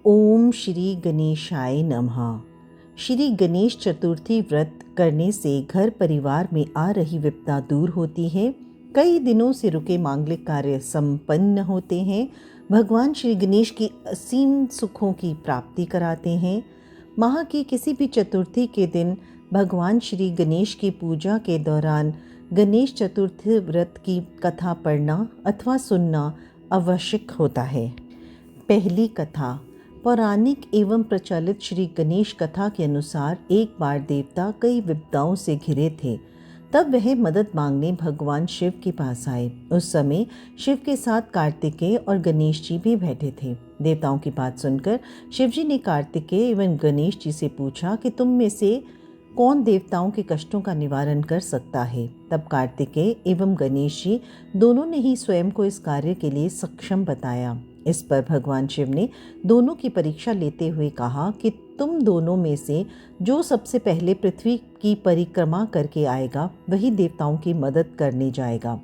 ओम श्री गणेशाय नमः। श्री गणेश चतुर्थी व्रत करने से घर परिवार में आ रही विपदा दूर होती है। कई दिनों से रुके मांगलिक कार्य संपन्न होते हैं। भगवान श्री गणेश की असीम सुखों की प्राप्ति कराते हैं। माह की किसी भी चतुर्थी के दिन भगवान श्री गणेश की पूजा के दौरान गणेश चतुर्थी व्रत की कथा पढ़ना अथवा सुनना आवश्यक होता है। पहली कथा। पौराणिक एवं प्रचलित श्री गणेश कथा के अनुसार एक बार देवता कई विपदाओं से घिरे थे। तब वह मदद मांगने भगवान शिव के पास आए। उस समय शिव के साथ कार्तिकेय और गणेश जी भी बैठे थे। देवताओं की बात सुनकर शिव जी ने कार्तिकेय एवं गणेश जी से पूछा कि तुम में से कौन देवताओं के कष्टों का निवारण कर सकता है। तब कार्तिकेय एवं गणेश जी दोनों ने ही स्वयं को इस कार्य के लिए सक्षम बताया। इस पर भगवान शिव ने दोनों की परीक्षा लेते हुए कहा कि तुम दोनों में से जो सबसे पहले पृथ्वी की परिक्रमा करके आएगा वही देवताओं की मदद करने जाएगा।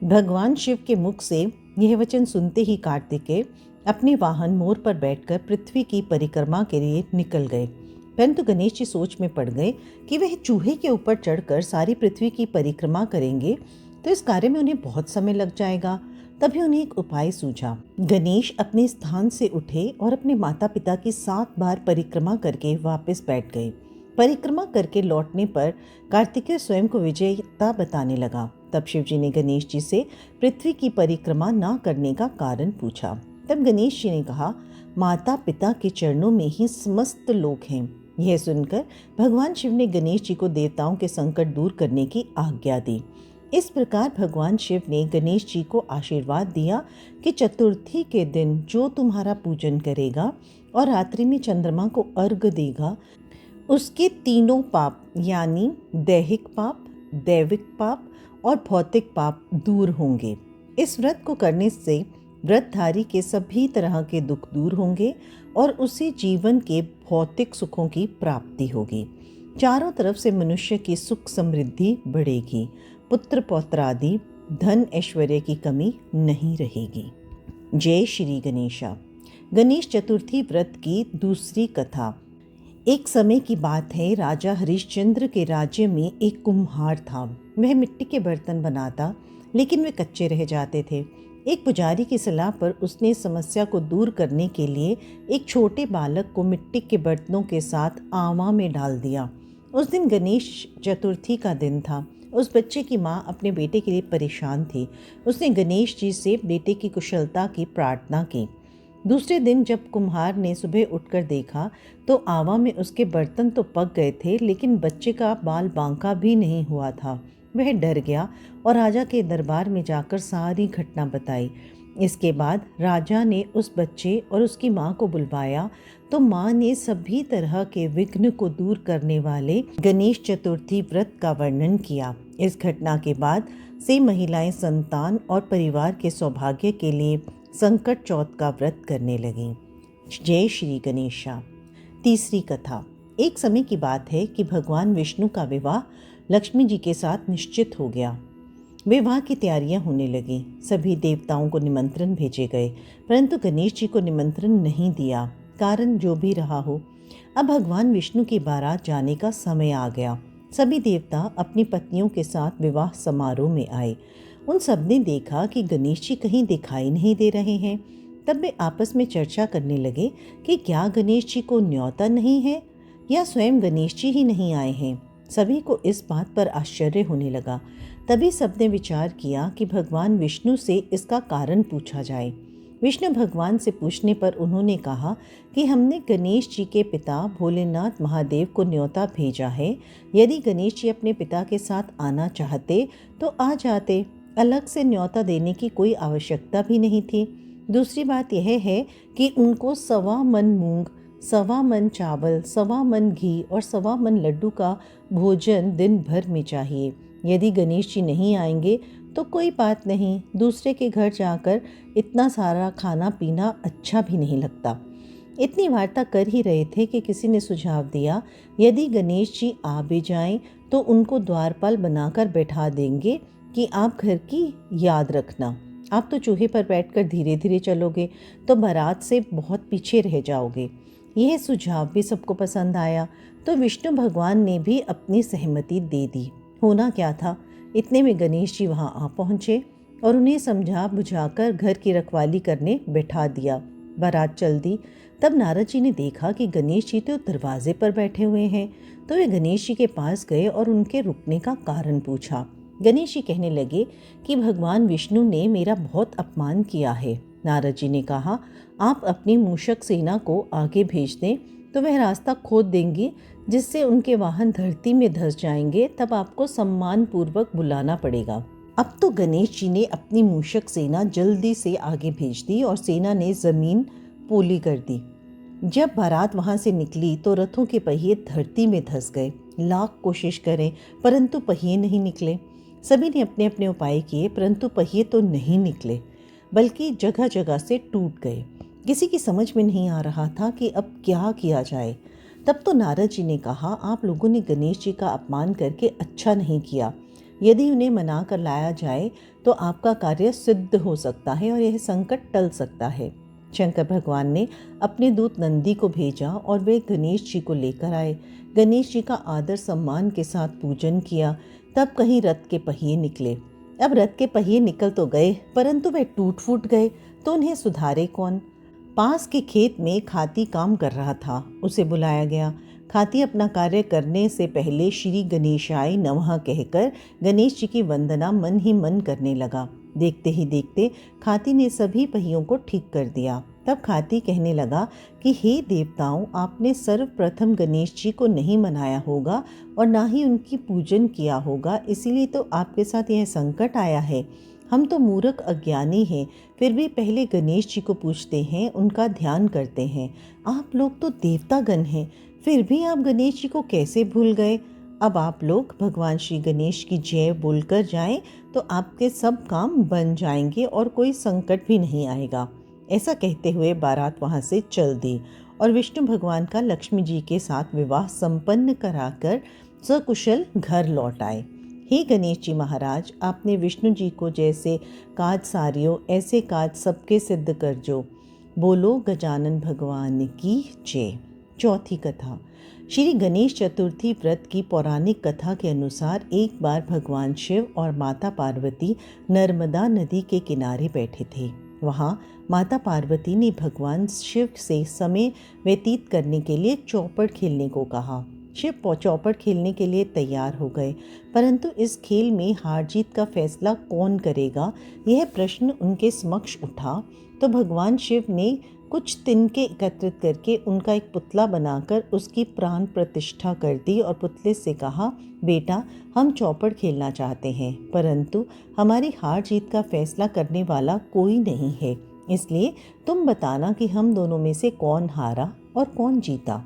भगवान शिव के मुख से यह वचन सुनते ही कार्तिकेय अपने वाहन मोर पर बैठकर पृथ्वी की परिक्रमा के लिए निकल गए। परंतु गणेश जी सोच में पड़ गए कि वह चूहे के ऊपर चढ़कर सारी पृथ्वी की परिक्रमा करेंगे तो इस कार्य में उन्हें बहुत समय लग जाएगा। तभी उन्हें एक उपाय सूझा। गणेश अपने स्थान से उठे और अपने माता पिता की 7 बार परिक्रमा करके वापस बैठ गए। परिक्रमा करके लौटने पर कार्तिकेय स्वयं को विजेता बताने लगा। तब शिव जी ने गणेश जी से पृथ्वी की परिक्रमा न करने का कारण पूछा। तब गणेश जी ने कहा, माता पिता के चरणों में ही समस्त लोक हैं। यह सुनकर भगवान शिव ने गणेश जी को देवताओं के संकट दूर करने की आज्ञा दी। इस प्रकार भगवान शिव ने गणेश जी को आशीर्वाद दिया कि चतुर्थी के दिन जो तुम्हारा पूजन करेगा और रात्रि में चंद्रमा को अर्घ्य देगा उसके तीनों पाप यानी दैहिक पाप, दैविक पाप और भौतिक पाप दूर होंगे। इस व्रत को करने से व्रतधारी के सभी तरह के दुख दूर होंगे और उसे जीवन के भौतिक सुखों की प्राप्ति होगी। चारों तरफ से मनुष्य की सुख समृद्धि बढ़ेगी। पुत्र पौत्र आदि धन ऐश्वर्य की कमी नहीं रहेगी। जय श्री गणेशा। गणेश चतुर्थी व्रत की दूसरी कथा। एक समय की बात है, राजा हरिश्चंद्र के राज्य में एक कुम्हार था। वह मिट्टी के बर्तन बनाता लेकिन वे कच्चे रह जाते थे। एक पुजारी की सलाह पर उसने समस्या को दूर करने के लिए एक छोटे बालक को मिट्टी के बर्तनों के साथ आवा में डाल दिया। उस दिन गणेश चतुर्थी का दिन था। उस बच्चे की माँ अपने बेटे के लिए परेशान थी। उसने गणेश जी से बेटे की कुशलता की प्रार्थना की। दूसरे दिन जब कुम्हार ने सुबह उठकर देखा तो आवा में उसके बर्तन तो पक गए थे लेकिन बच्चे का बाल बांका भी नहीं हुआ था। वह डर गया और राजा के दरबार में जाकर सारी घटना बताई। इसके बाद राजा ने उस बच्चे और उसकी माँ को बुलवाया तो माँ ने सभी तरह के विघ्न को दूर करने वाले गणेश चतुर्थी व्रत का वर्णन किया। इस घटना के बाद से महिलाएं संतान और परिवार के सौभाग्य के लिए संकट चौथ का व्रत करने लगीं। जय श्री गणेशा। तीसरी कथा। एक समय की बात है कि भगवान विष्णु का विवाह लक्ष्मी जी के साथ निश्चित हो गया। विवाह की तैयारियां होने लगीं। सभी देवताओं को निमंत्रण भेजे गए परंतु गणेश जी को निमंत्रण नहीं दिया। कारण जो भी रहा हो, अब भगवान विष्णु की बारात जाने का समय आ गया। सभी देवता अपनी पत्नियों के साथ विवाह समारोह में आए। उन सब ने देखा कि गणेश जी कहीं दिखाई नहीं दे रहे हैं। तब वे आपस में चर्चा करने लगे कि क्या गणेश जी को न्योता नहीं है या स्वयं गणेश जी ही नहीं आए हैं। सभी को इस बात पर आश्चर्य होने लगा। तभी सबने विचार किया कि भगवान विष्णु से इसका कारण पूछा जाए। विष्णु भगवान से पूछने पर उन्होंने कहा कि हमने गणेश जी के पिता भोलेनाथ महादेव को न्योता भेजा है। यदि गणेश जी अपने पिता के साथ आना चाहते तो आ जाते। अलग से न्योता देने की कोई आवश्यकता भी नहीं थी। दूसरी बात यह है कि उनको 1.25 मन मूंग, 1.25 मन चावल, 1.25 मन घी और 1.25 मन लड्डू का भोजन दिन भर में चाहिए। यदि गणेश जी नहीं आएंगे तो कोई बात नहीं, दूसरे के घर जाकर इतना सारा खाना पीना अच्छा भी नहीं लगता। इतनी वार्ता कर ही रहे थे कि किसी ने सुझाव दिया, यदि गणेश जी आ भी जाएं तो उनको द्वारपाल बनाकर बैठा देंगे कि आप घर की याद रखना। आप तो चूहे पर बैठकर धीरे धीरे चलोगे तो बारात से बहुत पीछे रह जाओगे। यह सुझाव भी सबको पसंद आया, तो विष्णु भगवान ने भी अपनी सहमति दे दी। होना क्या था, इतने में गणेश जी वहाँ आ पहुँचे और उन्हें समझा बुझाकर घर की रखवाली करने बैठा दिया। बारात चल दी। तब नारद जी ने देखा कि गणेश जी तो दरवाजे पर बैठे हुए हैं, तो वे गणेश जी के पास गए और उनके रुकने का कारण पूछा। गणेश जी कहने लगे कि भगवान विष्णु ने मेरा बहुत अपमान किया है। नारद जी ने कहा, आप अपनी मूषक सेना को आगे भेज दें तो वह रास्ता खोद देंगी, जिससे उनके वाहन धरती में धंस जाएंगे। तब आपको सम्मान पूर्वक बुलाना पड़ेगा। अब तो गणेश जी ने अपनी मूषक सेना जल्दी से आगे भेज दी और सेना ने जमीन पोली कर दी। जब बारात वहां से निकली तो रथों के पहिए धरती में धंस गए। लाख कोशिश करें परंतु पहिए नहीं निकले। सभी ने अपने अपने उपाय किए परंतु पहिए तो नहीं निकले, बल्कि जगह जगह से टूट गए। किसी की समझ में नहीं आ रहा था कि अब क्या किया जाए। तब तो नारद जी ने कहा, आप लोगों ने गणेश जी का अपमान करके अच्छा नहीं किया। यदि उन्हें मना कर लाया जाए तो आपका कार्य सिद्ध हो सकता है और यह संकट टल सकता है। शंकर भगवान ने अपने दूत नंदी को भेजा और वे गणेश जी को लेकर आए। गणेश जी का आदर सम्मान के साथ पूजन किया। तब कहीं रथ के पहिए निकले। अब रथ के पहिए निकल तो गए परंतु वे टूट फूट गए, तो उन्हें सुधारे कौन। पास के खेत में खाती काम कर रहा था, उसे बुलाया गया। खाती अपना कार्य करने से पहले श्री गणेशाय नमः कहकर गणेश जी की वंदना मन ही मन करने लगा। देखते ही देखते खाती ने सभी पहियों को ठीक कर दिया। तब खाती कहने लगा कि हे देवताओं, आपने सर्वप्रथम गणेश जी को नहीं मनाया होगा और ना ही उनकी पूजन किया होगा, इसीलिए तो आपके साथ यह संकट आया है। हम तो मूर्ख अज्ञानी हैं, फिर भी पहले गणेश जी को पूजते हैं, उनका ध्यान करते हैं। आप लोग तो देवतागण हैं, फिर भी आप गणेश जी को कैसे भूल गए। अब आप लोग भगवान श्री गणेश की जय बोलकर जाएं तो आपके सब काम बन जाएंगे और कोई संकट भी नहीं आएगा। ऐसा कहते हुए बारात वहां से चल दी और विष्णु भगवान का लक्ष्मी जी के साथ विवाह संपन्न कराकर सकुशल घर लौट आए। हे गणेश जी महाराज, आपने विष्णु जी को जैसे काज सारियो ऐसे काज सबके सिद्ध कर जो। बोलो गजानन भगवान की जय। चौथी कथा। श्री गणेश चतुर्थी व्रत की पौराणिक कथा के अनुसार एक बार भगवान शिव और माता पार्वती नर्मदा नदी के किनारे बैठे थे। वहाँ माता पार्वती ने भगवान शिव से समय व्यतीत करने के लिए चौपड़ खेलने को कहा। शिव चौपड़ खेलने के लिए तैयार हो गए, परंतु इस खेल में हार जीत का फैसला कौन करेगा, यह प्रश्न उनके समक्ष उठा। तो भगवान शिव ने कुछ तिनके एकत्रित करके उनका एक पुतला बनाकर उसकी प्राण प्रतिष्ठा कर दी और पुतले से कहा, बेटा, हम चौपड़ खेलना चाहते हैं, परंतु हमारी हार जीत का फैसला करने वाला कोई नहीं है, इसलिए तुम बताना कि हम दोनों में से कौन हारा और कौन जीता।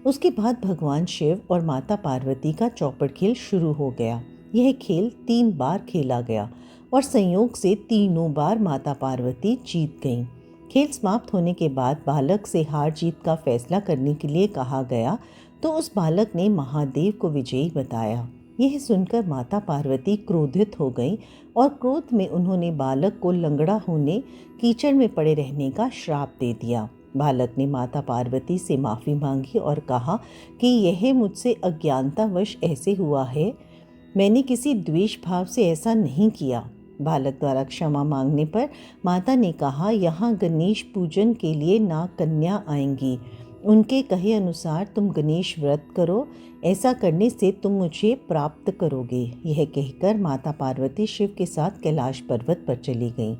उसके बाद भगवान शिव और माता पार्वती का चौपड़ खेल शुरू हो गया। यह खेल 3 बार खेला गया और संयोग से तीनों बार माता पार्वती जीत गईं। खेल समाप्त होने के बाद बालक से हार जीत का फैसला करने के लिए कहा गया, तो उस बालक ने महादेव को विजयी बताया। यह सुनकर माता पार्वती क्रोधित हो गई और क्रोध में उन्होंने बालक को लंगड़ा होने, कीचड़ में पड़े रहने का श्राप दे दिया। बालक ने माता पार्वती से माफ़ी मांगी और कहा कि यह मुझसे अज्ञानतावश ऐसे हुआ है, मैंने किसी द्वेष भाव से ऐसा नहीं किया। बालक द्वारा क्षमा मांगने पर माता ने कहा, यहाँ गणेश पूजन के लिए नाग कन्या आएंगी, उनके कहे अनुसार तुम गणेश व्रत करो, ऐसा करने से तुम मुझे प्राप्त करोगे। यह कहकर माता पार्वती शिव के साथ कैलाश पर्वत पर चली गईं।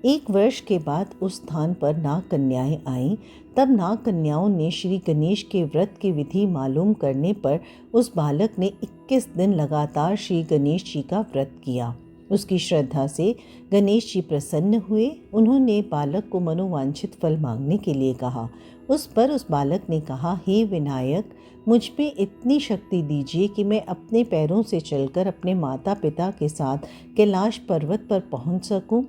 1 वर्ष के बाद उस स्थान पर नाग कन्याएं आईं। तब नाग कन्याओं ने श्री गणेश के व्रत की विधि मालूम करने पर उस बालक ने 21 दिन लगातार श्री गणेश जी का व्रत किया। उसकी श्रद्धा से गणेश जी प्रसन्न हुए। उन्होंने बालक को मनोवांछित फल मांगने के लिए कहा। उस पर उस बालक ने कहा, हे विनायक, मुझ में इतनी शक्ति दीजिए कि मैं अपने पैरों से चलकर अपने माता पिता के साथ कैलाश पर्वत पर पहुंच सकूं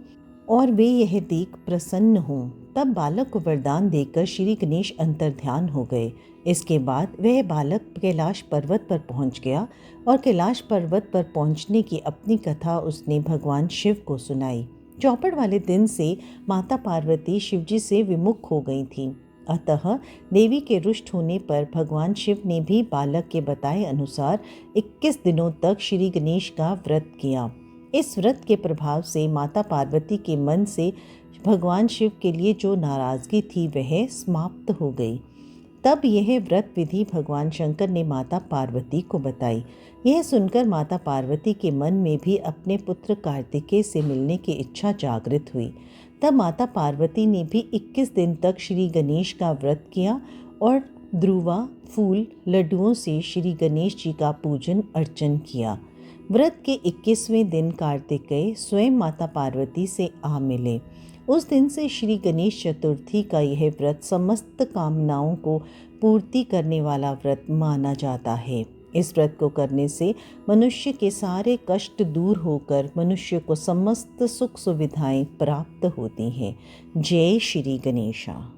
और वे यह देख प्रसन्न हों। तब बालक को वरदान देकर श्री गणेश अंतर्ध्यान हो गए। इसके बाद वह बालक कैलाश पर्वत पर पहुंच गया और कैलाश पर्वत पर पहुंचने की अपनी कथा उसने भगवान शिव को सुनाई। चौपड़ वाले दिन से माता पार्वती शिवजी से विमुख हो गई थी। अतः देवी के रुष्ट होने पर भगवान शिव ने भी बालक के बताए अनुसार 21 दिनों तक श्री गणेश का व्रत किया। इस व्रत के प्रभाव से माता पार्वती के मन से भगवान शिव के लिए जो नाराजगी थी वह समाप्त हो गई। तब यह व्रत विधि भगवान शंकर ने माता पार्वती को बताई। यह सुनकर माता पार्वती के मन में भी अपने पुत्र कार्तिकेय से मिलने की इच्छा जागृत हुई। तब माता पार्वती ने भी 21 दिन तक श्री गणेश का व्रत किया और ध्रुवा, फूल, लड्डुओं से श्री गणेश जी का पूजन अर्चन किया। व्रत के 21वें दिन कार्तिकेय स्वयं माता पार्वती से आ मिले। उस दिन से श्री गणेश चतुर्थी का यह व्रत समस्त कामनाओं को पूर्ति करने वाला व्रत माना जाता है। इस व्रत को करने से मनुष्य के सारे कष्ट दूर होकर मनुष्य को समस्त सुख सुविधाएं प्राप्त होती हैं। जय श्री गणेशा।